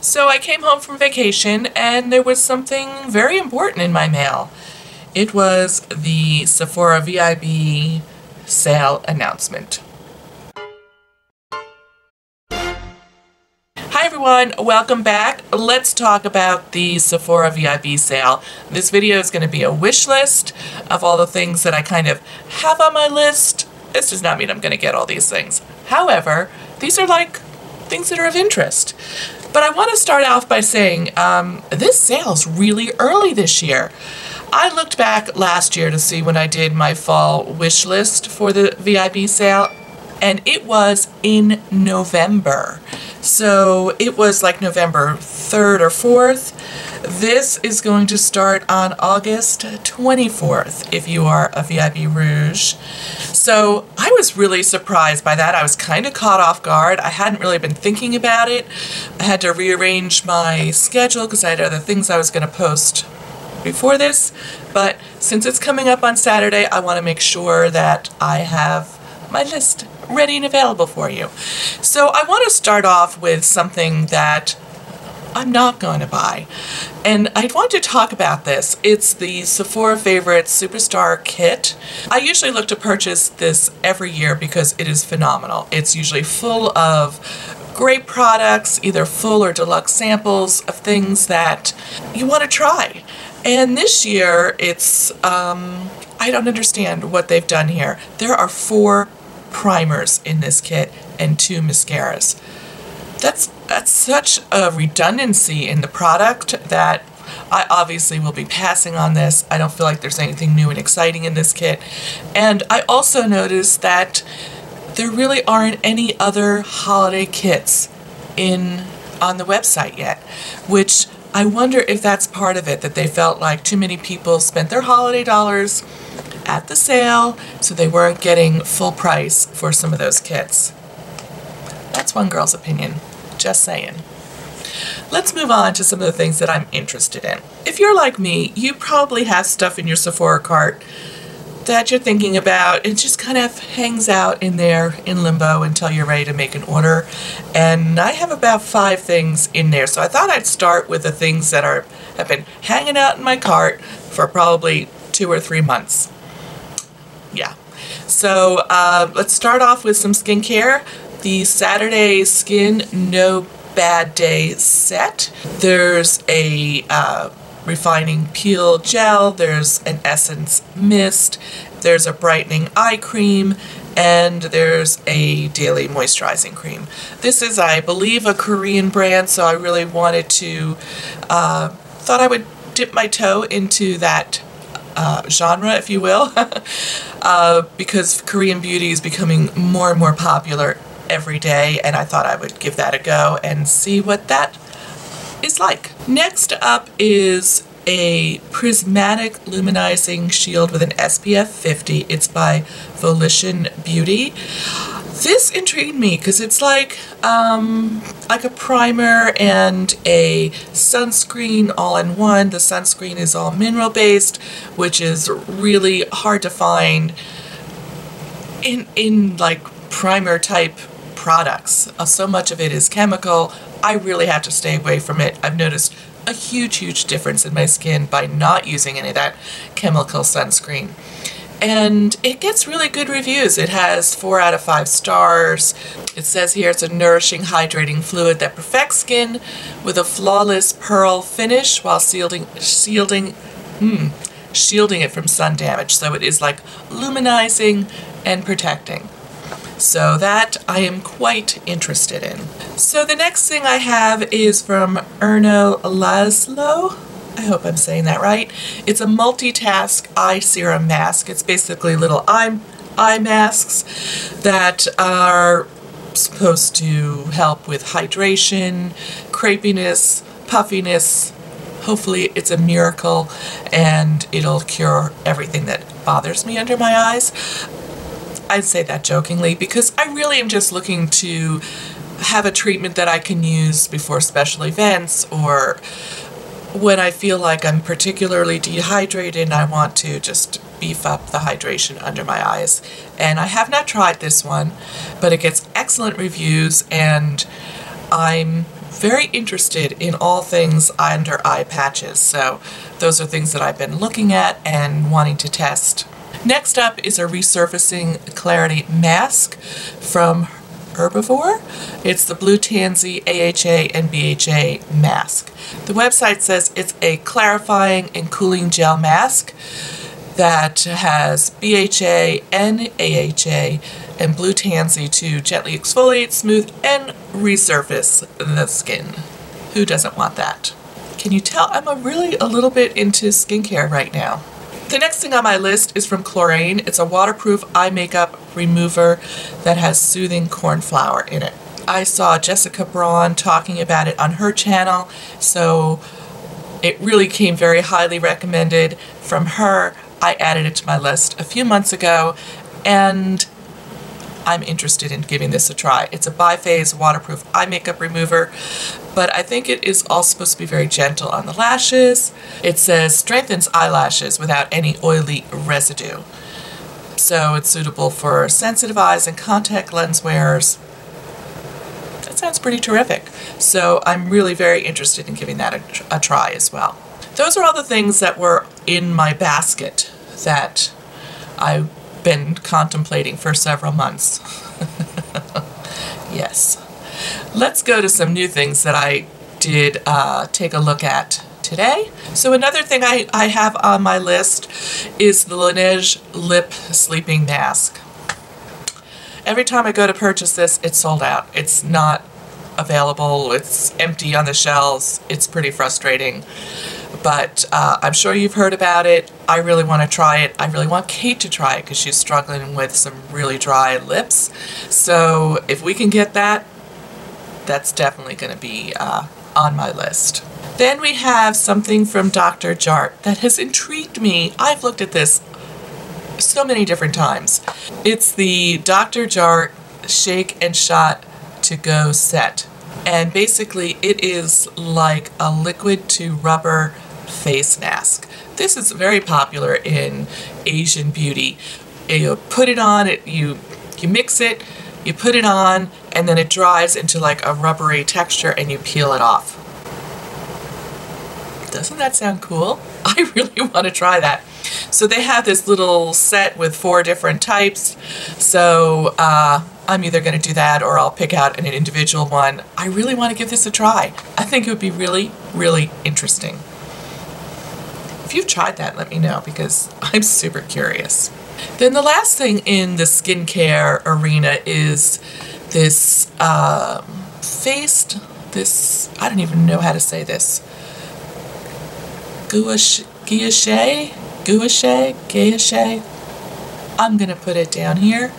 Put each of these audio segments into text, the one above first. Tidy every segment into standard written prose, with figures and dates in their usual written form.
So I came home from vacation and there was something very important in my mail. It was the Sephora VIB sale announcement. Hi everyone, welcome back. Let's talk about the Sephora VIB sale. This video is going to be a wish list of all the things that I kind of have on my list. This does not mean I'm going to get all these things. However, these are like things that are of interest. But I want to start off by saying this sale's really early this year. I looked back last year to see when I did my fall wish list for the VIB sale, and it was in November. So it was like November 3rd or 4th. This is going to start on August 24th if you are a VIB Rouge. So I was really surprised by that. I was kind of caught off guard. I hadn't really been thinking about it. I had to rearrange my schedule because I had other things I was going to post before this. But since it's coming up on Saturday, I want to make sure that I have my list ready and available for you. So I want to start off with something that I'm not going to buy. And I want to talk about this. It's the Sephora Favorite Superstar Kit. I usually look to purchase this every year because it is phenomenal. It's usually full of great products, either full or deluxe samples of things that you want to try. And this year, it's, I don't understand what they've done here. There are 4 primers in this kit and 2 mascaras. That's such a redundancy in the product that I obviously will be passing on this. I don't feel like there's anything new and exciting in this kit. And I also noticed that there really aren't any other holiday kits on the website yet, which I wonder if that's part of it, that they felt like too many people spent their holiday dollars at the sale, so they weren't getting full price for some of those kits. That's one girl's opinion. Just saying. Let's move on to some of the things that I'm interested in. If you're like me, you probably have stuff in your Sephora cart that you're thinking about. It just kind of hangs out in there in limbo until you're ready to make an order. And I have about 5 things in there, so I thought I'd start with the things that have been hanging out in my cart for probably 2 or 3 months. Yeah. So let's start off with some skincare. The Saturday Skin No Bad Day set. There's a refining peel gel, there's an essence mist, there's a brightening eye cream, and there's a daily moisturizing cream. This is, I believe, a Korean brand, so I really wanted to, thought I would dip my toe into that genre, if you will, because Korean beauty is becoming more and more popular every day, and I thought I would give that a go and see what that is like. Next up is a prismatic luminizing shield with an SPF 50. It's by Volition Beauty. This intrigued me because it's like a primer and a sunscreen all in one. The sunscreen is all mineral based, which is really hard to find in like primer type products. So much of it is chemical. I really have to stay away from it. I've noticed a huge difference in my skin by not using any of that chemical sunscreen. And it gets really good reviews. It has 4 out of 5 stars. It says here it's a nourishing, hydrating fluid that perfects skin with a flawless pearl finish while shielding it from sun damage. So it is like luminizing and protecting. So that I am quite interested in. So the next thing I have is from Erno Laszlo. I hope I'm saying that right. It's a multitask eye serum mask. It's basically little eye masks that are supposed to help with hydration, crepiness, puffiness. Hopefully it's a miracle and it'll cure everything that bothers me under my eyes. I say that jokingly because I really am just looking to have a treatment that I can use before special events or when I feel like I'm particularly dehydrated and I want to just beef up the hydration under my eyes. And I have not tried this one, but it gets excellent reviews and I'm very interested in all things under eye patches, so those are things that I've been looking at and wanting to test. Next up is a resurfacing clarity mask from Herbivore. It's the Blue Tansy AHA and BHA mask. The website says it's a clarifying and cooling gel mask that has BHA and AHA and Blue Tansy to gently exfoliate, smooth, and resurface the skin. Who doesn't want that? Can you tell I'm really a little bit into skincare right now? The next thing on my list is from Chlorine. It's a waterproof eye makeup remover that has soothing corn flour in it. I saw Jessica Braun talking about it on her channel, so it really came very highly recommended from her. I added it to my list a few months ago, and I'm interested in giving this a try. It's a biphase waterproof eye makeup remover, but I think it is all supposed to be very gentle on the lashes. It says strengthens eyelashes without any oily residue. So it's suitable for sensitive eyes and contact lens wearers. That sounds pretty terrific. So I'm really very interested in giving that a try as well. Those are all the things that were in my basket that I've been contemplating for several months. Yes. Let's go to some new things that I did take a look at today. So another thing I have on my list is the Laneige Lip Sleeping Mask. Every time I go to purchase this, it's sold out. It's not available. It's empty on the shelves. It's pretty frustrating. But I'm sure you've heard about it. I really want to try it. I really want Kate to try it because she's struggling with some really dry lips. So if we can get that, that's definitely going to be on my list. Then we have something from Dr. Jart that has intrigued me. I've looked at this so many different times. It's the Dr. Jart Shake and Shot To Go set. And basically it is like a liquid to rubber face mask. This is very popular in Asian beauty. You put it on, you mix it, you put it on, and then it dries into like a rubbery texture and you peel it off. Doesn't that sound cool? I really want to try that. So they have this little set with 4 different types. So I'm either going to do that or I'll pick out an individual one. I really want to give this a try. I think it would be really, really interesting. If you've tried that, let me know because I'm super curious. Then the last thing in the skincare arena is this I don't even know how to say this. Gouache? I'm gonna put it down here.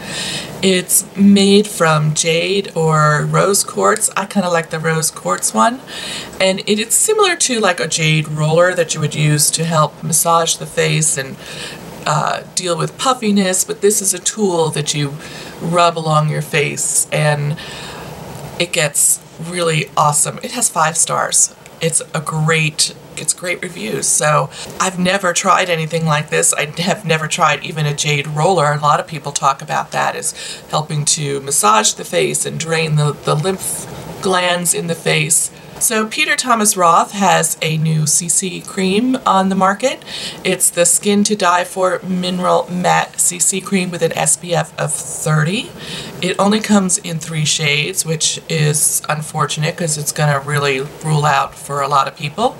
It's made from jade or rose quartz. I kind of like the rose quartz one. And it's similar to like a jade roller that you would use to help massage the face and deal with puffiness, but this is a tool that you rub along your face and it gets really awesome. It has 5 stars. It's great reviews. So I've never tried anything like this. I have never tried even a jade roller. A lot of people talk about that as helping to massage the face and drain the lymph glands in the face. So Peter Thomas Roth has a new CC cream on the market. It's the Skin to Die For Mineral Matte CC Cream with an SPF of 30. It only comes in 3 shades, which is unfortunate because it's going to really rule out for a lot of people.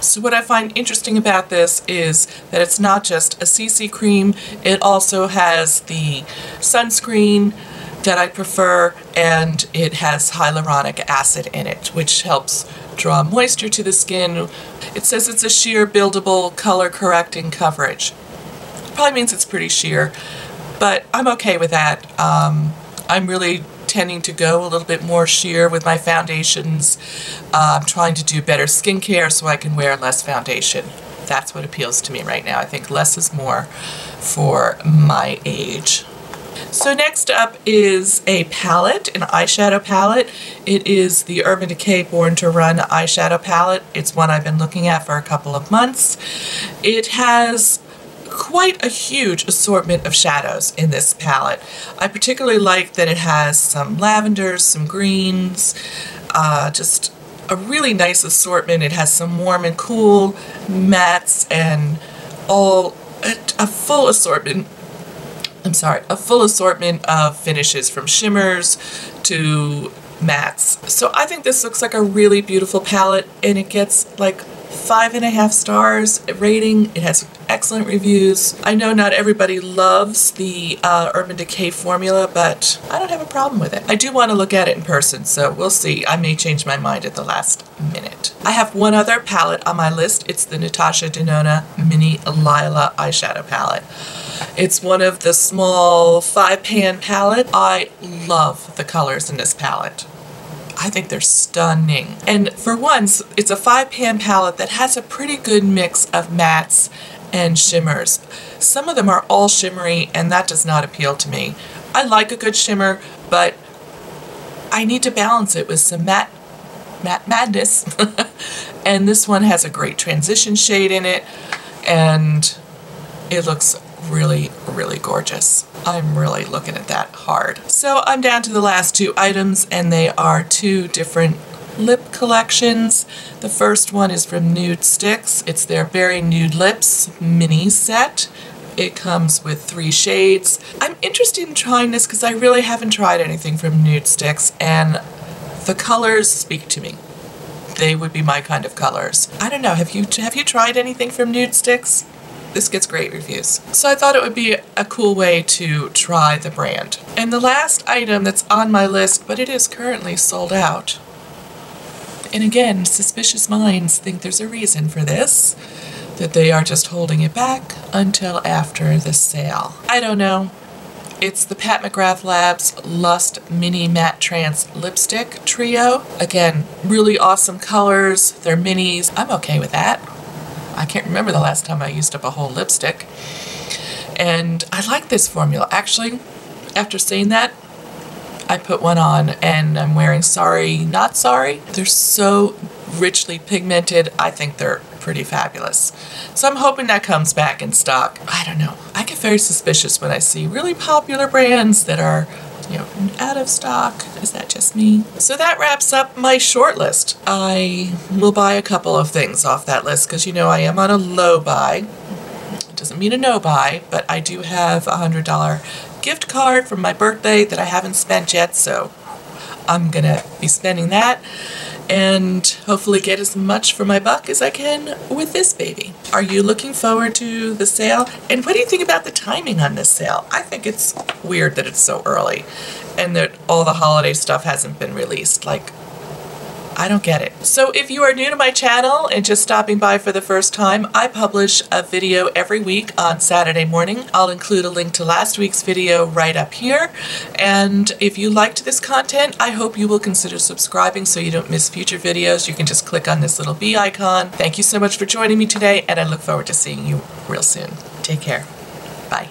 So what I find interesting about this is that it's not just a CC cream, it also has the sunscreen that I prefer, and it has hyaluronic acid in it, which helps draw moisture to the skin. It says it's a sheer buildable color correcting coverage. Probably means it's pretty sheer, but I'm okay with that. I'm really tending to go a little bit more sheer with my foundations. I'm trying to do better skincare so I can wear less foundation. That's what appeals to me right now. I think less is more for my age. So next up is a palette, an eyeshadow palette. It is the Urban Decay Born to Run eyeshadow palette. It's one I've been looking at for a couple of months. It has quite a huge assortment of shadows in this palette. I particularly like that it has some lavenders, some greens, just a really nice assortment. It has some warm and cool mattes and a full assortment. A full assortment of finishes from shimmers to mattes. So I think this looks like a really beautiful palette, and it gets like 5.5 stars rating. It has excellent reviews. I know not everybody loves the Urban Decay formula, but I don't have a problem with it. I do want to look at it in person, so we'll see. I may change my mind at the last minute. I have one other palette on my list. It's the Natasha To Nonna Mini Lila eyeshadow palette. It's one of the small 5-pan palette. I love the colors in this palette. I think they're stunning. And for once, it's a 5-pan palette that has a pretty good mix of mattes and shimmers. Some of them are all shimmery, and that does not appeal to me. I like a good shimmer, but I need to balance it with some matte madness. And this one has a great transition shade in it, and it looks really, really gorgeous. I'm really looking at that hard. So I'm down to the last 2 items, and they are 2 different lip collections. The first one is from Nude Sticks. It's their Berry Nude Lips mini set. It comes with 3 shades. I'm interested in trying this because I really haven't tried anything from Nude Sticks, and the colors speak to me. They would be my kind of colors. I don't know, have you tried anything from Nude Sticks? This gets great reviews. So I thought it would be a cool way to try the brand. And the last item that's on my list, but it is currently sold out. And again, suspicious minds think there's a reason for this, that they are just holding it back until after the sale. I don't know. It's the Pat McGrath Labs Lust Mini Matte Trance Lipstick Trio. Again, really awesome colors. They're minis. I'm okay with that. I can't remember the last time I used up a whole lipstick. And I like this formula. Actually, after saying that, I put one on and I'm wearing Sorry Not Sorry. They're so richly pigmented. I think they're pretty fabulous. So I'm hoping that comes back in stock. I don't know. I get very suspicious when I see really popular brands that are, you know, out of stock. Is that just me? So that wraps up my short list. I will buy a couple of things off that list because, you know, I am on a low buy. It doesn't mean a no buy, but I do have a $100 gift card from my birthday that I haven't spent yet, so I'm gonna be spending that and hopefully get as much for my buck as I can with this baby. Are you looking forward to the sale? And what do you think about the timing on this sale? I think it's weird that it's so early and that all the holiday stuff hasn't been released. Like, I don't get it. So if you are new to my channel and just stopping by for the first time, I publish a video every week on Saturday morning. I'll include a link to last week's video right up here. And if you liked this content, I hope you will consider subscribing so you don't miss future videos. You can just click on this little bee icon. Thank you so much for joining me today, and I look forward to seeing you real soon. Take care. Bye.